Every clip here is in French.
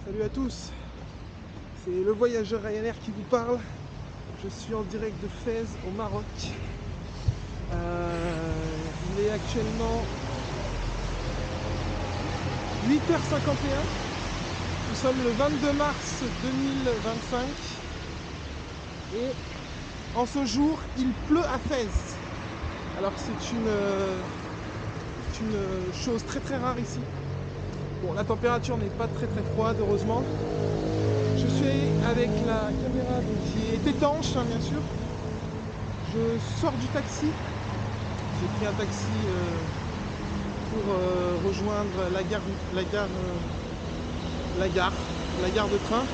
Salut à tous, c'est le voyageur Ryanair qui vous parle. Je suis en direct de Fès au Maroc. Il est actuellement 8h51. Nous sommes le 22 mars 2025 et en ce jour il pleut à Fès. Alors c'est une chose très très rare ici. Bon, la température n'est pas très froide, heureusement. Je suis avec la caméra qui est étanche, hein, bien sûr. Je sors du taxi. J'ai pris un taxi pour rejoindre la gare de train.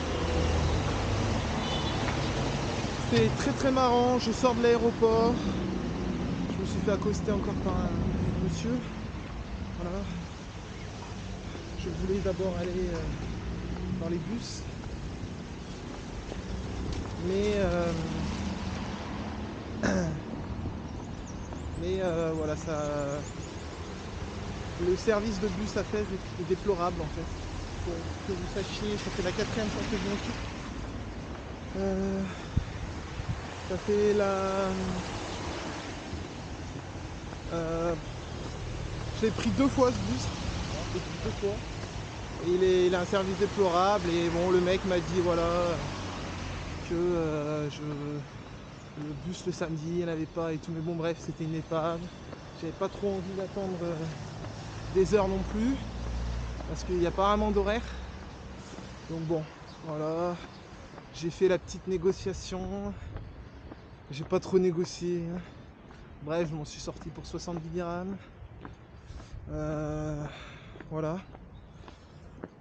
C'était très marrant. Je sors de l'aéroport. Je me suis fait accoster encore par un monsieur. Voilà. Je voulais d'abord aller dans les bus, mais voilà, le service de bus à Fès est déplorable en fait. Pour que vous sachiez, ça fait la 4e fois que je m'en occupe. Ça fait je l'ai pris 2 fois ce bus. Je l'ai pris 2 fois. Et il a un service déplorable et bon, le mec m'a dit voilà que le bus le samedi il n'y en avait pas et tout, mais bon bref, c'était une épave. J'avais pas trop envie d'attendre des heures non plus parce qu'il n'y a pas vraiment d'horaire. Donc bon, voilà, j'ai fait la petite négociation. J'ai pas trop négocié. Bref, je m'en suis sorti pour 70 dirhams. Voilà.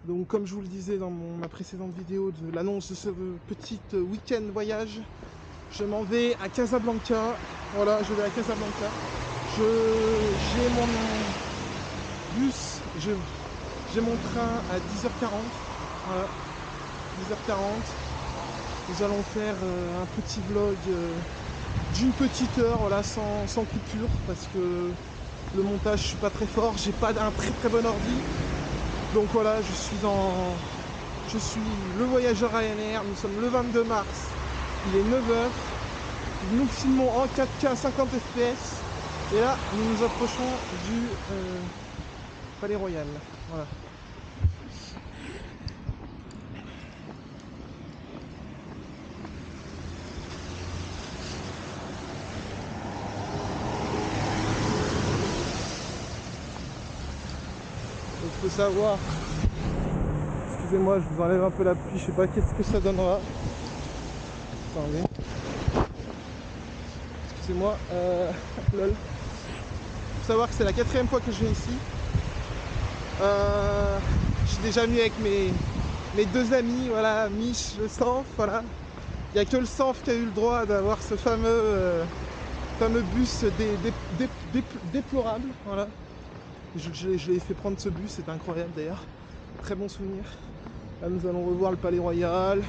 Donc comme je vous le disais dans ma précédente vidéo de l'annonce de ce petit week-end voyage, je m'en vais à Casablanca. Voilà, je vais à Casablanca. J'ai mon bus, j'ai mon train à 10h40. Voilà, 10h40. Nous allons faire un petit vlog d'une petite heure, voilà, sans coupure, parce que le montage, je suis pas très fort, j'ai pas un très bon ordi. Donc voilà, je suis le voyageur Ryanair, nous sommes le 22 mars, il est 9h, nous filmons en 4K à 50 fps, et là, nous nous approchons du Palais Royal, voilà. Il faut savoir, excusez-moi, je vous enlève un peu la pluie, je sais pas qu'est-ce que ça donnera. Attendez. Excusez-moi, lol. Il faut savoir que c'est la 4e fois que je viens ici. Je suis déjà venu avec mes 2 amis, voilà, Mich, le Sanf, voilà. Il n'y a que le Sanf qui a eu le droit d'avoir ce fameux bus déplorable, voilà. Je l'ai fait prendre ce bus, c'est incroyable d'ailleurs. Très bon souvenir. Là nous allons revoir le Palais Royal,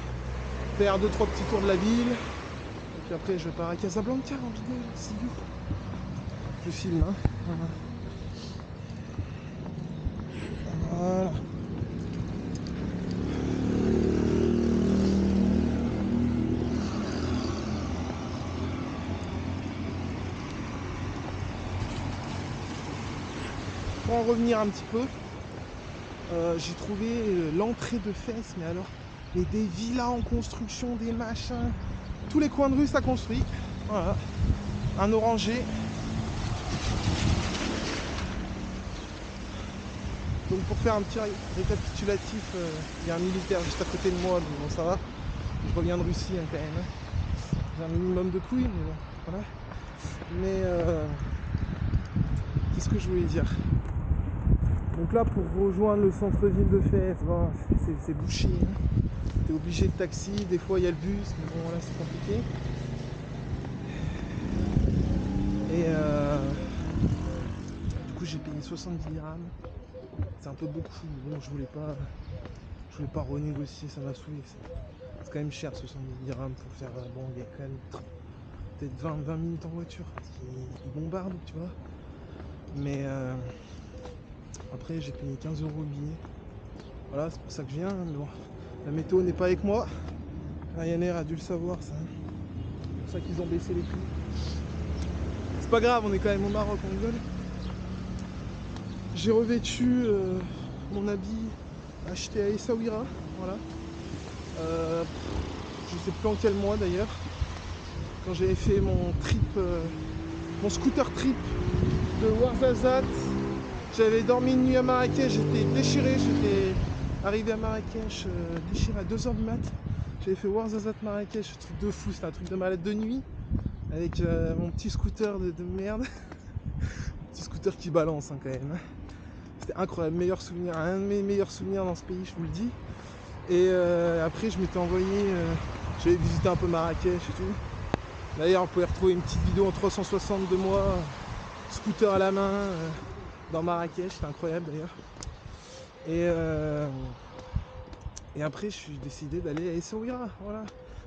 faire 2-3 petits tours de la ville. Et puis après je pars à Casablanca en vidéo, see you. Je filme, hein. Voilà. Voilà. Pour en revenir un petit peu, j'ai trouvé l'entrée de Fès, mais alors, mais des villas en construction, des machins, tous les coins de rue ça construit. Voilà, un oranger. Donc pour faire un petit récapitulatif, il y a un militaire juste à côté de moi, donc bon ça va. Je reviens de Russie hein, quand même. J'ai un minimum de couilles, mais bon, voilà. Mais qu'est-ce que je voulais dire? Donc là pour rejoindre le centre-ville de Fès, bon, c'est bouché. Hein. T'es obligé de taxi, des fois il y a le bus, mais bon voilà c'est compliqué. Et du coup j'ai payé 70 dirhams. C'est un peu beaucoup, mais bon je voulais pas renégocier, ça m'a saoulé. C'est quand même cher 70 dirhams pour faire. Bon il y a quand même peut-être 20 minutes en voiture, parce qu'il bombarde, tu vois. Mais après j'ai payé 15 € le billet. Voilà, c'est pour ça que je viens, mais bon, la météo n'est pas avec moi. Ryanair a dû le savoir, ça. C'est pour ça qu'ils ont baissé les prix. C'est pas grave, on est quand même au Maroc, on rigole. J'ai revêtu mon habit acheté à Essaouira, voilà. Je sais plus en quel mois d'ailleurs. Quand j'avais fait mon trip, mon scooter trip de Ouarzazate, j'avais dormi une nuit à Marrakech, j'étais déchiré, j'étais arrivé à Marrakech déchiré à 2h du mat. J'avais fait Ouarzazate Marrakech, un truc de fou, c'était un truc de malade de nuit, avec mon petit scooter de merde. Petit scooter qui balance hein, quand même. C'était incroyable, meilleur souvenir, un de mes meilleurs souvenirs dans ce pays, je vous le dis. Et après je m'étais envoyé, j'avais visité un peu Marrakech et tout. D'ailleurs vous pouvez retrouver une petite vidéo en 360 de moi, scooter à la main, dans Marrakech, c'était incroyable d'ailleurs. Et après je suis décidé d'aller à Essaouira, voilà.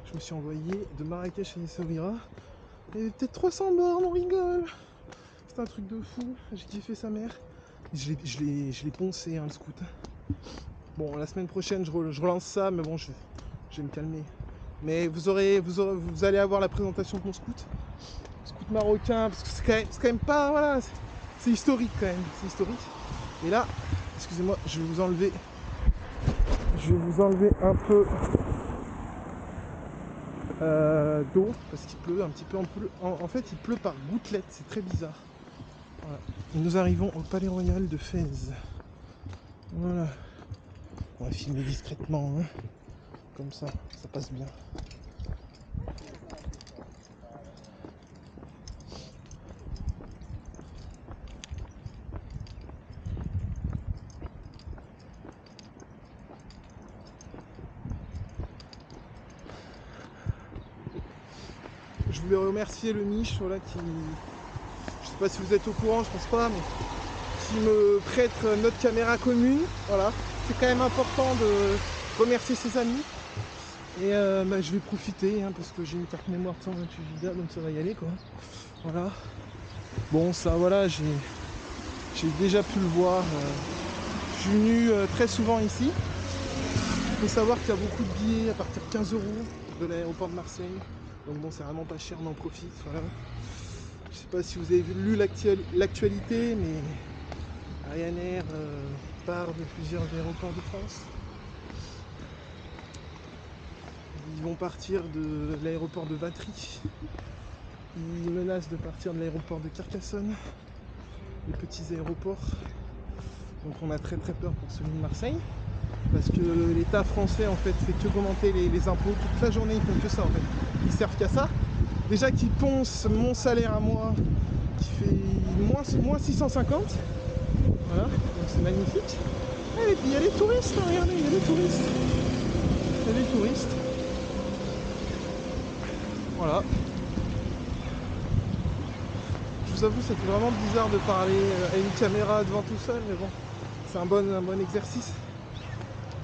Je me suis envoyé de Marrakech à Essaouira. Il y avait peut-être 300 bornes, on rigole. C'était un truc de fou, j'ai kiffé sa mère. Je l'ai poncé hein, le scooter. Bon, la semaine prochaine, je relance ça, mais bon, je vais me calmer. Mais vous allez avoir la présentation de mon scoot marocain, parce que c'est quand même pas, voilà, c'est historique quand même, c'est historique. Et là, excusez-moi, je vais vous enlever un peu d'eau, parce qu'il pleut un petit peu, en fait, il pleut par gouttelettes, c'est très bizarre. Voilà. Et nous arrivons au Palais Royal de Fès. Voilà. On va filmer discrètement, hein. Comme ça passe bien. Je voulais remercier le Mich, voilà, qui, je sais pas si vous êtes au courant, je pense pas, mais qui me prête notre caméra commune. Voilà, c'est quand même important de remercier ses amis. Et je vais profiter hein, parce que j'ai une carte mémoire de 128 Go, donc ça va y aller quoi. Voilà. Bon, ça voilà, j'ai déjà pu le voir. Je suis venu très souvent ici. Il faut savoir qu'il y a beaucoup de billets à partir de 15 € de l'aéroport de Marseille. Donc bon, c'est vraiment pas cher, on en profite. Voilà. Je sais pas si vous avez lu l'actualité, mais Ryanair part de plusieurs aéroports de France. Ils vont partir de l'aéroport de Vatry. Ils menacent de partir de l'aéroport de Carcassonne. Les petits aéroports. Donc on a très peur pour celui de Marseille. Parce que l'État français en fait fait que augmenter les impôts. Toute la journée ils font que ça en fait. Ils servent qu'à ça. Déjà qu'ils poncent mon salaire à moi qui fait moins 650. Voilà, donc c'est magnifique. Et puis il y a les touristes, hein, regardez, il y a les touristes. Il y a les touristes. Voilà. Je vous avoue, ça fait vraiment bizarre de parler à une caméra devant tout seul, mais bon, c'est un bon exercice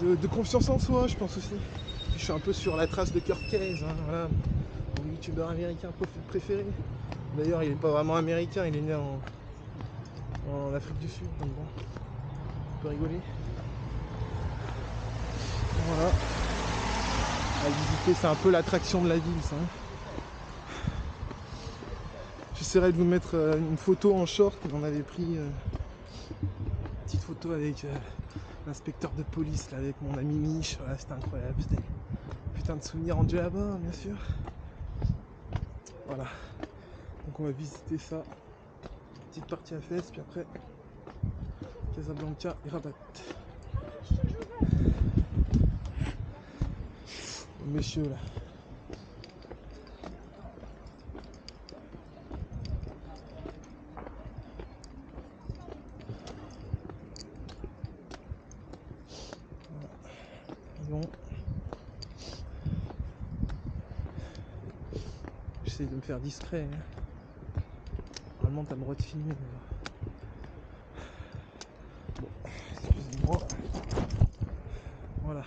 de confiance en soi, je pense aussi. Puis je suis un peu sur la trace de Kurt Case, hein, voilà, mon youtubeur américain préféré. D'ailleurs, il n'est pas vraiment américain, il est né en Afrique du Sud, donc bon, on peut rigoler. Voilà. À visiter, c'est un peu l'attraction de la ville, ça. J'essaierai de vous mettre une photo en short. On avait pris une petite photo avec l'inspecteur de police, là, avec mon ami Mich. Voilà, c'était incroyable. C'était putain de souvenirs en djellaba, bien sûr. Voilà. Donc on va visiter ça. Petite partie à Fès, puis après Casablanca et Rabat. Le monsieur là. Bon. J'essaie de me faire discret. Hein. Normalement t'as le droit de filmer. Bon, excusez-moi. Voilà.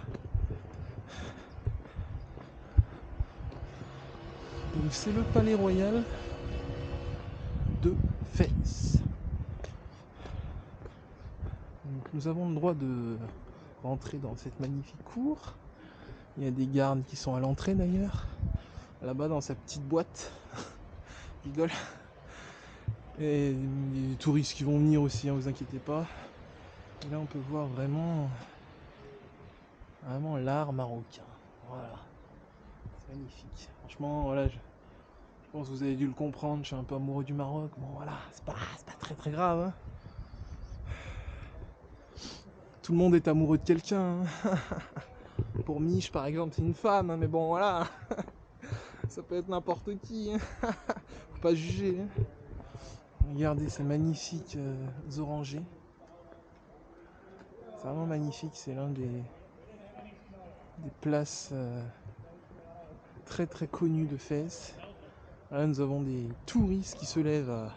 Donc c'est le Palais Royal de Fès. Donc nous avons le droit de rentrer dans cette magnifique cour. Il y a des gardes qui sont à l'entrée d'ailleurs. Là-bas dans sa petite boîte. Rigole. Et des touristes qui vont venir aussi, hein, vous inquiétez pas. Et là on peut voir vraiment l'art marocain. Voilà. C'est magnifique. Franchement, voilà, je pense que vous avez dû le comprendre, je suis un peu amoureux du Maroc. Bon voilà, c'est pas très grave. Hein. Tout le monde est amoureux de quelqu'un. Hein. Pour Mich par exemple, c'est une femme, hein, mais bon voilà. Ça peut être n'importe qui. Hein. Faut pas juger. Hein. Regardez ces magnifiques orangers. C'est vraiment magnifique, c'est l'un des places très connues de Fès. Là nous avons des touristes qui se lèvent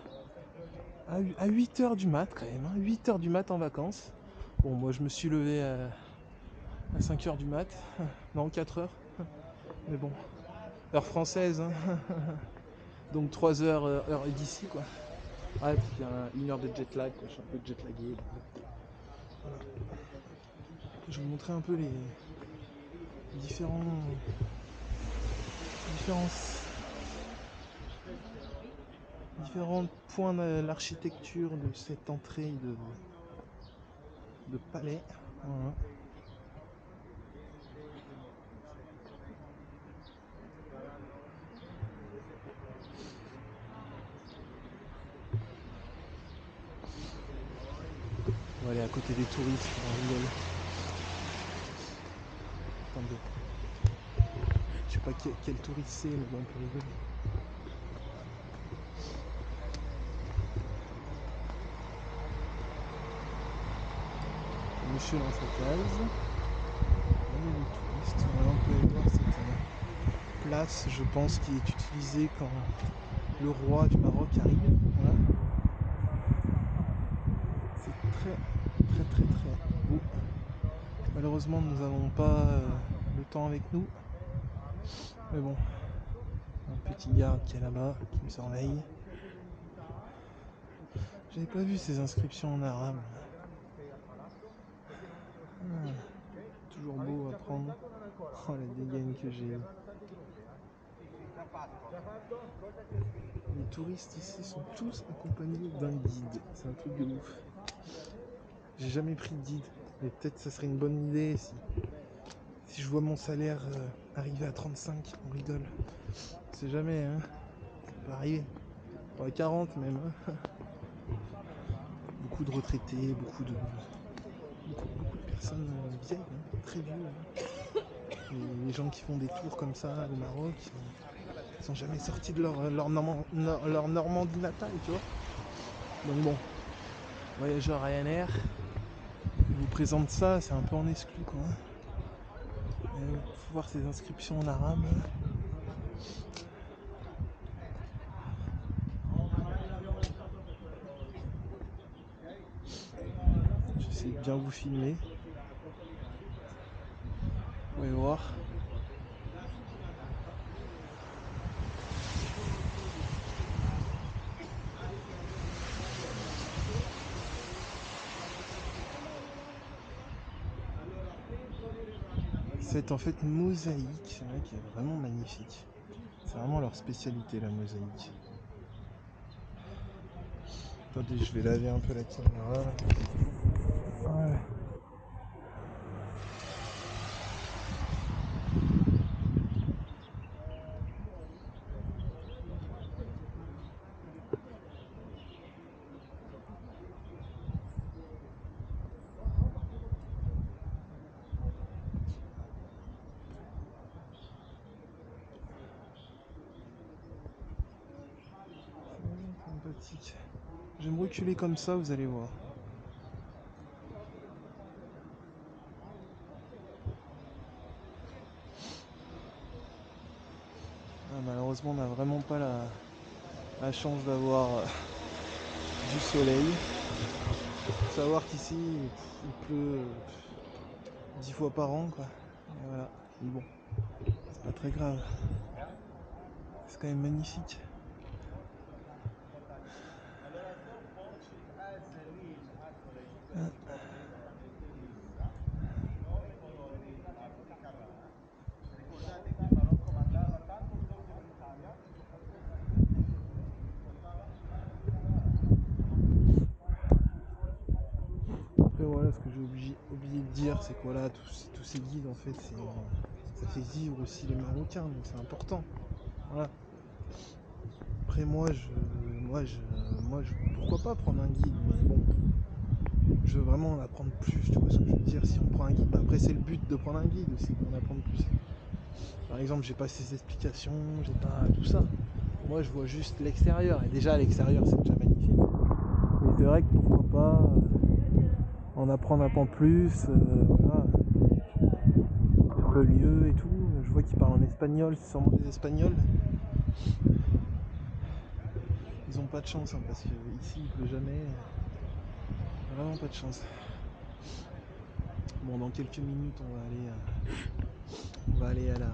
à 8h du mat quand même, hein, 8h du mat en vacances. Bon moi je me suis levé à 5h du mat, non 4h, mais bon, heure française, hein. Donc 3h heure d'ici quoi. Ouais, puis il y a 1 heure de jet lag, quoi. Je suis un peu jet lagué. Voilà. Je vais vous montrer un peu les différents points de l'architecture de cette entrée de palais. Voilà. On va aller à côté des touristes, on rigole. Attendez. Je sais pas quel touriste c'est, mais bon, on peut rigoler. Monsieur dans sa case. Il y a des touristes. Voilà, on peut aller voir cette place, je pense, qui est utilisée quand le roi du Maroc arrive. Voilà. C'est très beau. Malheureusement nous n'avons pas le temps avec nous. Mais bon. Un petit garde qui est là-bas, qui me surveille. J'avais pas vu ces inscriptions en arabe. Toujours beau à prendre. Oh la dégaine que j'ai. Les touristes ici sont tous accompagnés d'un guide. C'est un truc de ouf. J'ai jamais pris de guide. Mais peut-être ça serait une bonne idée si je vois mon salaire arriver à 35, on rigole. On sait jamais, hein. Ça peut arriver. À 40 même. Hein. Beaucoup de retraités, beaucoup de personnes vieilles, hein, très vieux. Hein. Et les gens qui font des tours comme ça au Maroc, ils sont jamais sortis de leur Normandie natale, tu vois. Donc bon, voyageur Ryanair, je vous présente ça, c'est un peu en exclu quoi. Il faut voir ces inscriptions en arabe. J'essaie de bien vous filmer. Vous pouvez voir. C'est en fait mosaïque là, qui est vraiment magnifique. C'est vraiment leur spécialité la mosaïque. Attendez, je vais laver un peu la caméra. Ouais. Sympathique. Je vais me reculer comme ça, vous allez voir. Ah, malheureusement, on n'a vraiment pas la chance d'avoir du soleil. Faut savoir qu'ici, il pleut 10 fois par an, quoi. Et voilà. Mais bon, c'est pas très grave. C'est quand même magnifique. Après voilà, ce que j'ai oublié de dire, c'est que voilà, tous ces guides en fait, ça fait vivre aussi les Marocains, donc c'est important. Voilà. Après moi, pourquoi pas prendre un guide, mais bon, je veux vraiment en apprendre plus, tu vois ce que je veux dire. Si on prend un guide, bah après c'est le but de prendre un guide aussi, d'en apprendre plus. Par exemple, j'ai pas ces explications, j'ai pas tout ça. Moi, je vois juste l'extérieur, et déjà l'extérieur, c'est déjà magnifique. Mais c'est vrai que pourquoi pas en apprendre un peu plus, voilà, sur le lieu et tout. Je vois qu'ils parlent en espagnol, c'est sûrement des Espagnols. Ils ont pas de chance, hein, parce que ici il pleut jamais. Vraiment pas de chance. Bon, dans quelques minutes, on va aller à la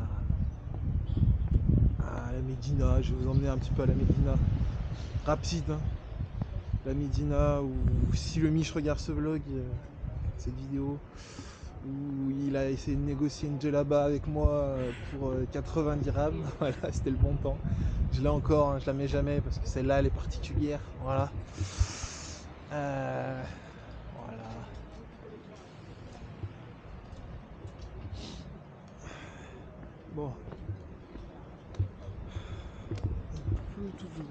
Médina. Je vais vous emmener un petit peu à la Médina. Rapide, hein. La Médina, où si le Mich regarde ce vlog, cette vidéo, où il a essayé de négocier une djellaba avec moi pour 80 dirhams. Voilà, c'était le bon temps. Je l'ai encore, hein, je la mets jamais parce que celle-là elle est particulière. Voilà. Voilà. Bon. Il pleut toujours.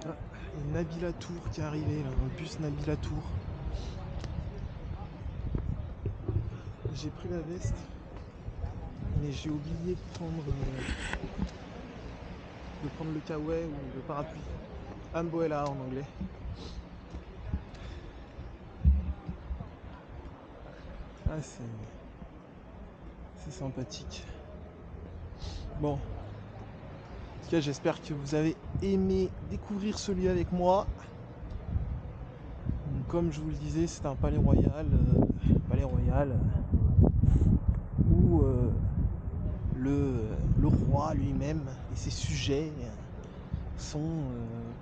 Ah, il y a Nabila Tour qui est arrivé là, dans le bus Nabila Tour. J'ai pris la veste, mais j'ai oublié de prendre le kawaii ou le parapluie. Umbrella en anglais. Ah, c'est sympathique. Bon. En tout cas, j'espère que vous avez aimé découvrir ce lieu avec moi. Donc, comme je vous le disais, c'est un palais royal. Où le roi lui-même et ses sujets sont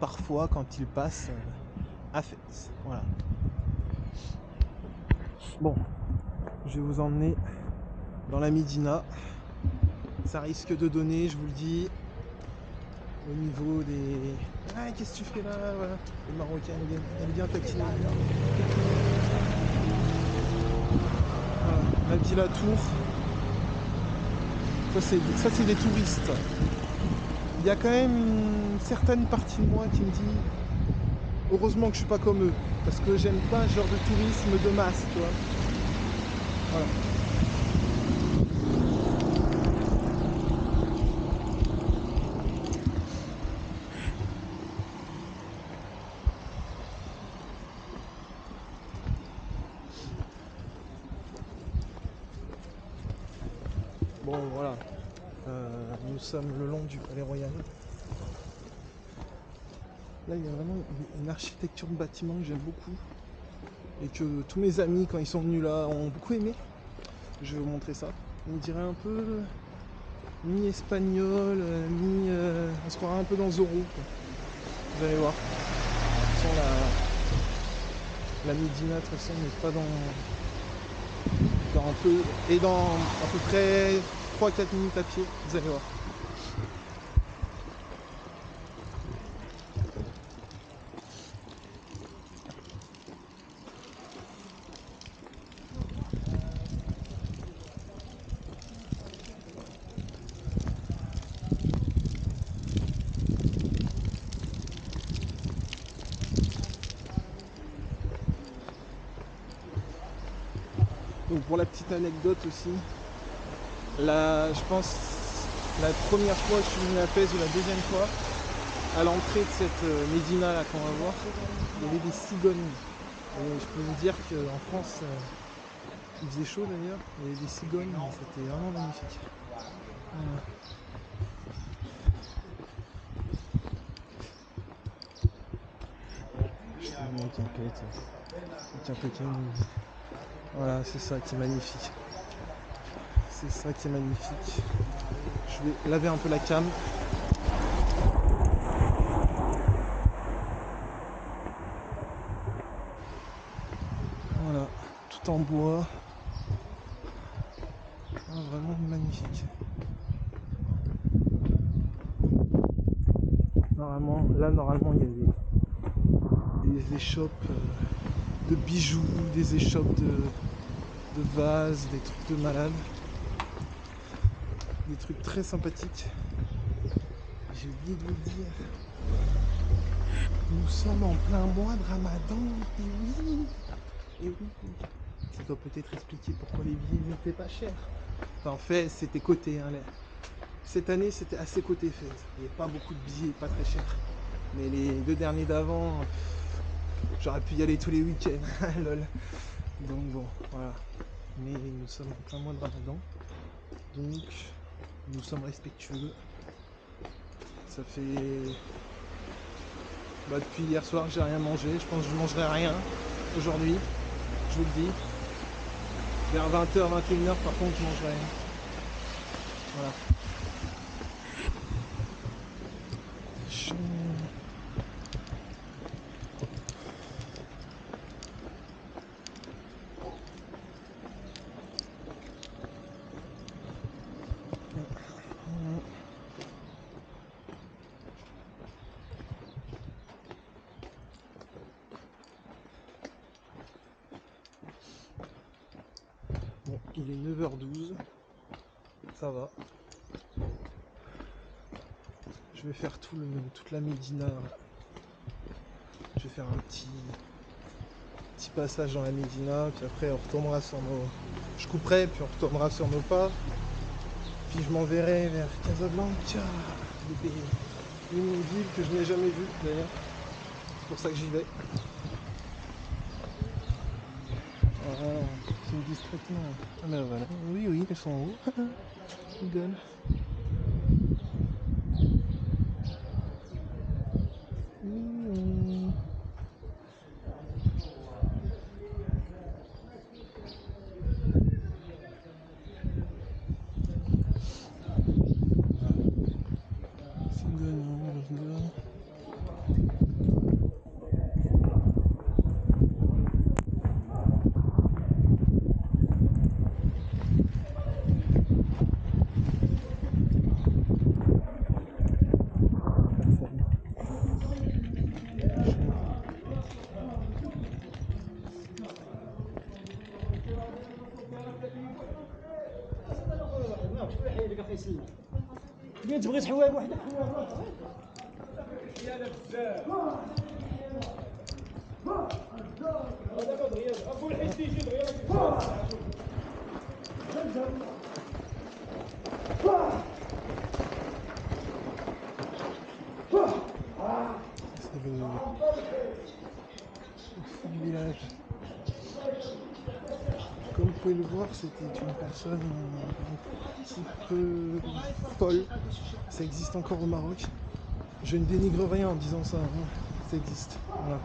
parfois, quand ils passent, à Fès. Voilà. Bon, je vais vous emmener dans la Médina. Ça risque de donner, je vous le dis, au niveau des... Ah, qu'est-ce que tu fais là? Voilà. Les Marocains aiment bien taquiner. Voilà, la Villa Tour. Ça c'est des touristes. Il y a quand même une certaine partie de moi qui me dit heureusement que je suis pas comme eux, parce que j'aime pas ce genre de tourisme de masse, tu vois. Voilà. Bon voilà, nous sommes le long du Palais Royal. Là il y a vraiment une architecture de bâtiment que j'aime beaucoup et que tous mes amis quand ils sont venus là ont beaucoup aimé. Je vais vous montrer ça. On dirait un peu mi-espagnol, on se croirait un peu dans Zorro, quoi. Vous allez voir. La Médina de toute façon n'est pas dans à peu près 3-4 minutes à pied, vous allez voir. Donc pour la petite anecdote aussi, je pense la première fois que je suis venu à Fès ou la deuxième fois, à l'entrée de cette Médina là qu'on va voir, il y avait des cigognes. Et je peux vous dire qu'en France, il faisait chaud d'ailleurs, il y avait des cigognes, mais c'était vraiment magnifique. Voilà. Je te mets avec un Pékin. Voilà, c'est ça qui est magnifique. C'est ça qui est magnifique. Je vais laver un peu la cam. Voilà, tout en bois. Ah, vraiment magnifique. Normalement, il y a des échoppes de bijoux, des échoppes de vases, des trucs de malade. Des trucs très sympathiques. J'ai oublié de vous le dire. Nous sommes en plein mois de Ramadan. Et oui. Et oui. Ça doit peut-être expliquer pourquoi les billets n'étaient pas chers. Enfin, en fait, c'était coté. Hein, cette année, c'était assez coté fait. Il n'y avait pas beaucoup de billets, pas très chers. Mais les 2 derniers d'avant, j'aurais pu y aller tous les week-ends. Lol. Donc bon, voilà. Mais nous sommes en plein mois de Ramadan. Donc, nous sommes respectueux. Ça fait... depuis hier soir, j'ai rien mangé. Je pense que je mangerai rien aujourd'hui. Je vous le dis. Vers 20h, 21h, par contre, je mangerai rien. Voilà. Bon, il est 9h12. Ça va. Je vais faire toute la Médina. Je vais faire un petit passage dans la Médina, puis après on retournera sur nos... Je couperai, puis on retournera sur nos pas. Puis je m'enverrai vers Casablanca, une ville que je n'ai jamais vue d'ailleurs. C'est pour ça que j'y vais. Voilà, c'est discrètement. Ah ben voilà, oui, elles sont en haut. Google. تبغي حوايج وحده حوايج C'est le village. Comme vous pouvez le voir, c'était une personne un petit peu folle. Ça existe encore au Maroc. Je ne dénigre rien en disant ça, hein. Ça existe. Voilà.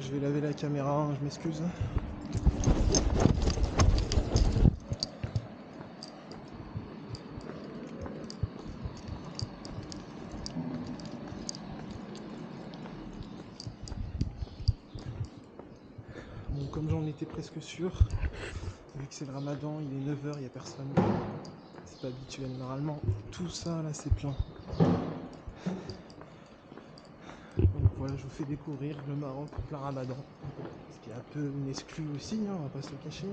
Je vais laver la caméra, je m'excuse. Bon, comme j'en étais presque sûr, vu que c'est le ramadan, il est 9h, il n'y a personne. C'est pas habituel. Normalement, tout ça là c'est plein. Donc voilà. voilà, je vous fais découvrir le Maroc en plein Ramadan. Ce qui est un peu une exclue aussi, hein, on va pas se le cacher.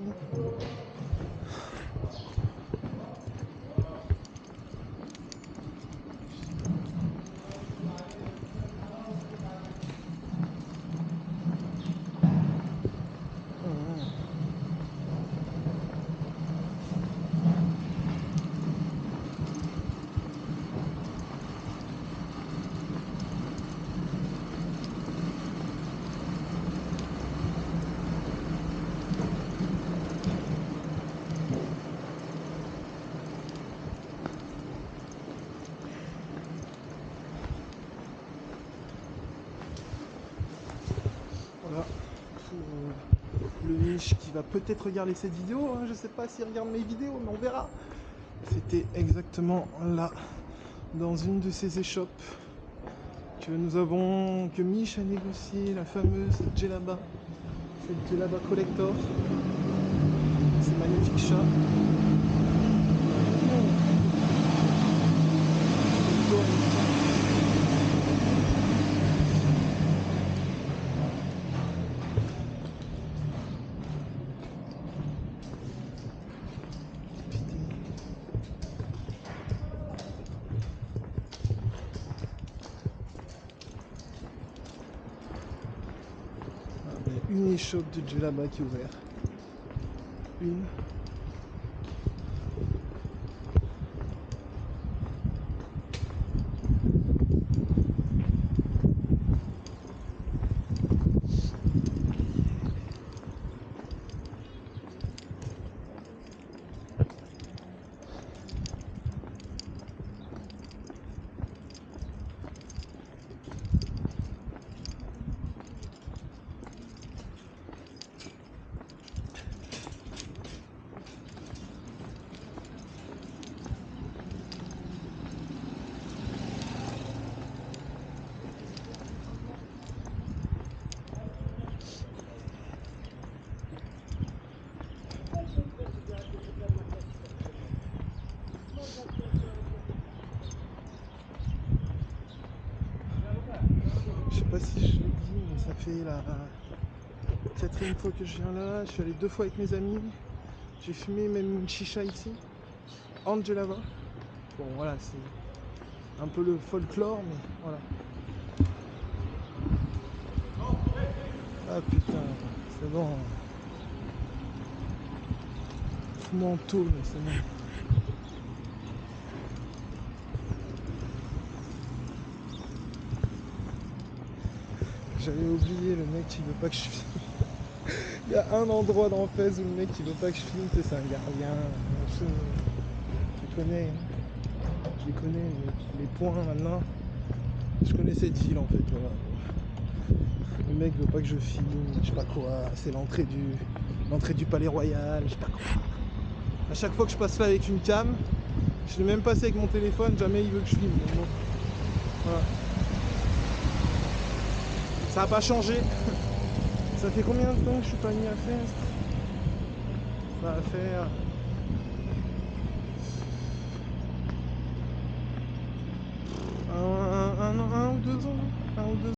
Voilà, pour le niche qui va peut-être regarder cette vidéo, hein, je sais pas s'il regarde mes vidéos, mais on verra. C'était exactement là, dans une de ces échoppes que Mich a négocié, la fameuse Djellaba, cette Djellaba Collector. C'est magnifique chat. Il y a une échoppe de Djellaba qui est ouverte. Une. Je sais pas si je l'ai dit, mais ça fait la 4e fois que je viens là. Je suis allé 2 fois avec mes amis. J'ai fumé même une chicha ici, en Djellaba. Bon voilà, c'est un peu le folklore, mais voilà. Ah putain, c'est bon. Manteau, mais c'est bon. J'avais oublié, le mec qui veut pas que je filme. Il y a un endroit dans Fès où le mec qui veut pas que je filme, c'est un gardien. Je les connais. Je les connais, les points maintenant. Je connais cette ville en fait. Voilà. Le mec veut pas que je filme, je sais pas quoi. C'est l'entrée du Palais Royal, je sais pas quoi. À chaque fois que je passe là avec une cam, je l'ai même passé avec mon téléphone, jamais il veut que je filme. Donc bon. Voilà. Ça n'a pas changé. Ça fait combien de temps que je suis pas venu à Fès? Ça va faire... un ou 2 ans.